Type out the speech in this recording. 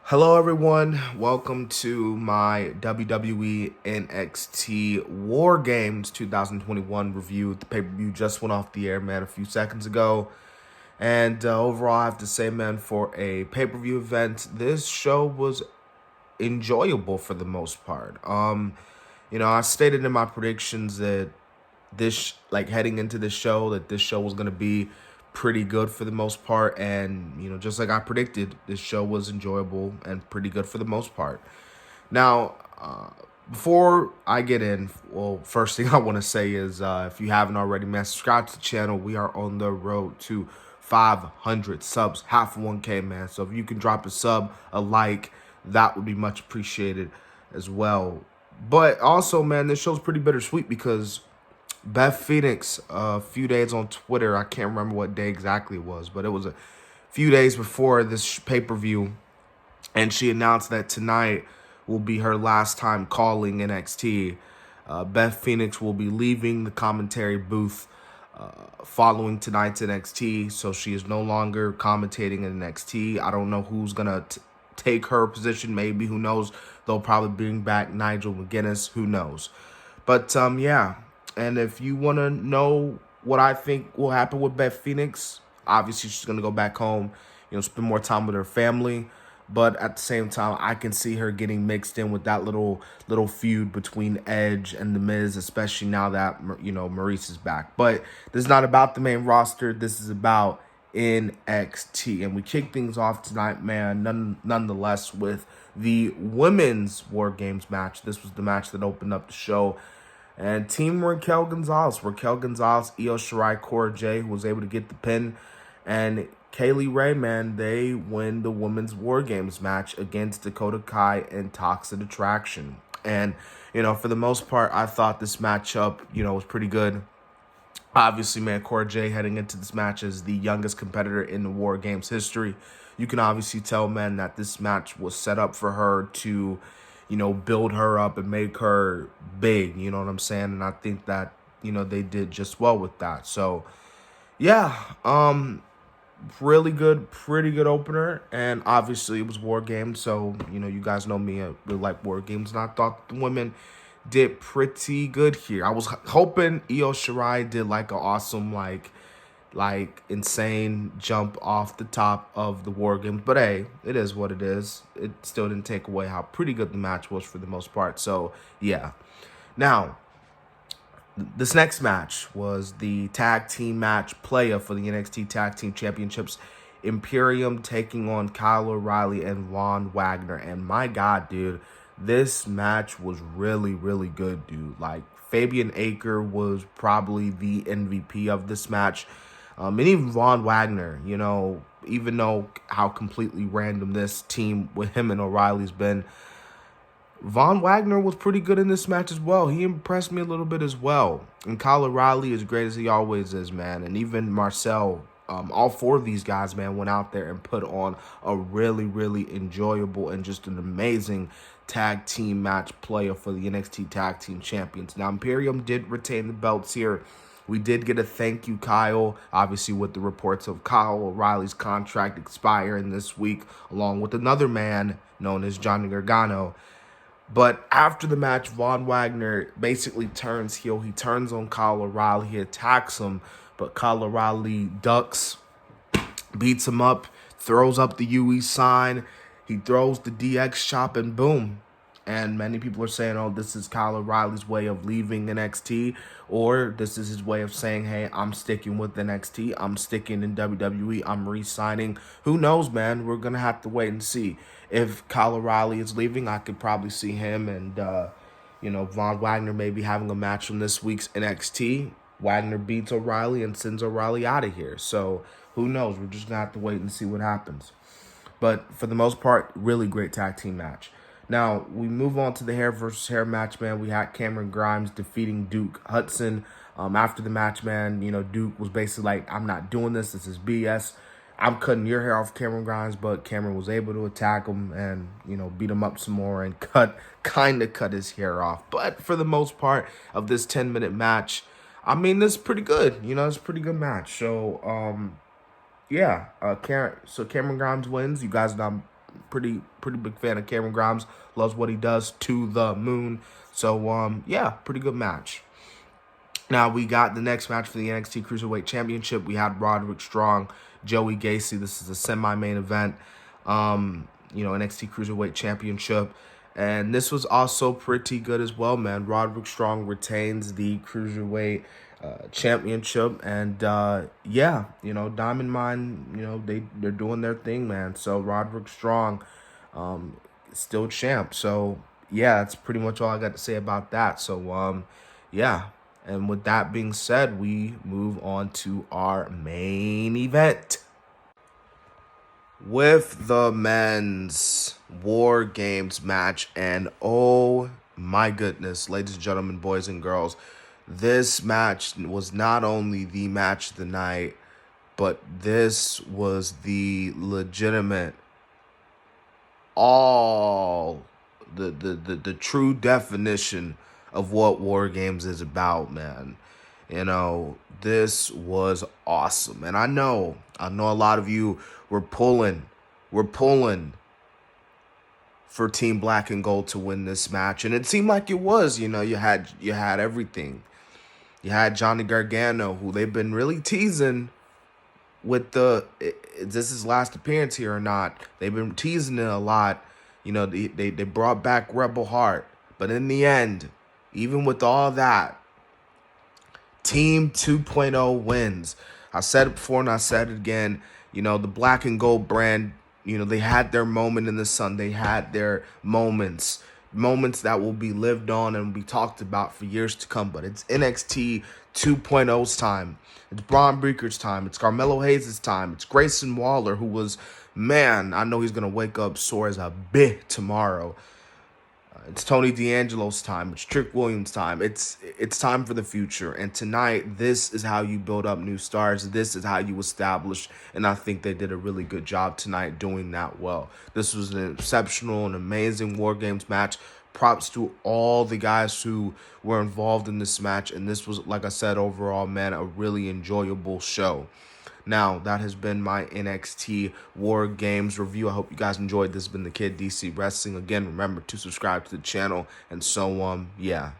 Hello, everyone. Welcome to my WWE NXT WarGames 2021 review. The pay-per-view just went off the air, man, a few seconds ago. And overall, I have to say, man, for a pay-per-view event, this show was enjoyable for the most part. I stated in my predictions that heading into this show, that this show was going to be pretty good for the most part. And, just like I predicted, this show was enjoyable and pretty good for the most part. Now, before I get in, well, first thing I want to say is if you haven't already, man, subscribe to the channel. We are on the road to 500 subs, half of 1K, man. So if you can drop a sub, a like, that would be much appreciated as well. But also, man, this show's pretty bittersweet because Beth Phoenix, a few days on Twitter, I can't remember what day exactly it was, but it was a few days before this pay-per-view, and she announced that tonight will be her last time calling NXT. Beth Phoenix will be leaving the commentary booth following tonight's NXT, so she is no longer commentating in NXT. I don't know who's going to take her position. Maybe, who knows? They'll probably bring back Nigel McGuinness. Who knows? But, yeah. And if you want to know what I think will happen with Beth Phoenix, obviously she's going to go back home, spend more time with her family. But at the same time, I can see her getting mixed in with that little feud between Edge and The Miz, especially now that, Maurice is back. But this is not about the main roster. This is about NXT. And we kick things off tonight, man, nonetheless, with the women's War Games match. This was the match that opened up the show. And Team Raquel Gonzalez, Io Shirai, Cora Jade, who was able to get the pin, and Kaylee Ray, man, they win the women's War Games match against Dakota Kai and Toxic Attraction. And, for the most part, I thought this matchup, was pretty good. Obviously, man, Cora Jade heading into this match as the youngest competitor in the War Games history. You can obviously tell, man, that this match was set up for her to build her up and make her big, you know what I'm saying? And I think that, they did just well with that. So, yeah, really good, pretty good opener. And obviously it was War Games, so, you guys know me, I really like War Games. And I thought the women did pretty good here. I was hoping Io Shirai did like an awesome, like insane jump off the top of the War Games. But hey, it is what it is. It still didn't take away how pretty good the match was for the most part. So, yeah. Now, this next match was the tag team match playa for the NXT Tag Team Championships. Imperium taking on Kyle O'Reilly and Von Wagner. And my God, dude, this match was really, really good, dude. Like, Fabian Aichner was probably the MVP of this match. And even Von Wagner, even though how completely random this team with him and O'Reilly's been, Von Wagner was pretty good in this match as well. He impressed me a little bit as well. And Kyle O'Reilly, as great as he always is, man. And even Marcel, all four of these guys, man, went out there and put on a really, really enjoyable and just an amazing tag team match player for the NXT Tag Team Champions. Now, Imperium did retain the belts here. We did get a thank you, Kyle, obviously with the reports of Kyle O'Reilly's contract expiring this week, along with another man known as Johnny Gargano. But after the match, Von Wagner basically turns heel. He turns on Kyle O'Reilly. He attacks him, but Kyle O'Reilly ducks, beats him up, throws up the UE sign. He throws the DX chop, and boom. And many people are saying, oh, this is Kyle O'Reilly's way of leaving NXT, or this is his way of saying, hey, I'm sticking with NXT. I'm sticking in WWE. I'm re-signing. Who knows, man? We're going to have to wait and see. If Kyle O'Reilly is leaving, I could probably see him and, Von Wagner maybe having a match from this week's NXT. Wagner beats O'Reilly and sends O'Reilly out of here. So who knows? We're just going to have to wait and see what happens. But for the most part, really great tag team match. Now, we move on to the hair versus hair match, man. We had Cameron Grimes defeating Duke Hudson. After the match, man, Duke was basically like, I'm not doing this. This is BS. I'm cutting your hair off, Cameron Grimes. But Cameron was able to attack him and, beat him up some more and kind of cut his hair off. But for the most part of this 10-minute match, I mean, this is pretty good. It's a pretty good match. So, yeah. Cameron Grimes wins. You guys know I'm pretty big fan of Cameron Grimes. Loves what he does to the moon. So yeah, pretty good match. Now we got the next match for the NXT Cruiserweight Championship. We had Roderick Strong, Joey Gacy. This is a semi-main event. NXT Cruiserweight Championship. And this was also pretty good as well, man. Roderick Strong retains the Cruiserweight Championship. And, Diamond Mine, they're doing their thing, man. So Roderick Strong still champ. So, yeah, that's pretty much all I got to say about that. So, yeah. And with that being said, we move on to our main event. With the men's War Games match, and oh my goodness, ladies and gentlemen, boys and girls, this match was not only the match of the night, but this was the legitimate, all the true definition of what War Games is about, man. This was awesome. And I know a lot of you were pulling for Team Black and Gold to win this match. And it seemed like it was, you had everything. You had Johnny Gargano, who they've been really teasing with is this his last appearance here or not? They've been teasing it a lot. They brought back Rebel Heart. But in the end, even with all that, Team 2.0 wins. I said it before and I said it again. The Black and Gold brand, they had their moment in the sun. They had their moments that will be lived on and be talked about for years to come. But it's NXT 2.0's time. It's Braun Breaker's time. It's Carmelo Hayes' time. It's Grayson Waller, who was, man, I know he's going to wake up sore as a bitch tomorrow. It's Tony D'Angelo's time. It's Trick Williams' time. It's time for the future. And tonight, this is how you build up new stars. This is how you establish. And I think they did a really good job tonight doing that well. This was an exceptional and amazing War Games match. Props to all the guys who were involved in this match. And this was, like I said, overall, man, a really enjoyable show. Now, that has been my NXT War Games review. I hope you guys enjoyed. This has been the Kid DC Wrestling. Again, remember to subscribe to the channel. And so, yeah.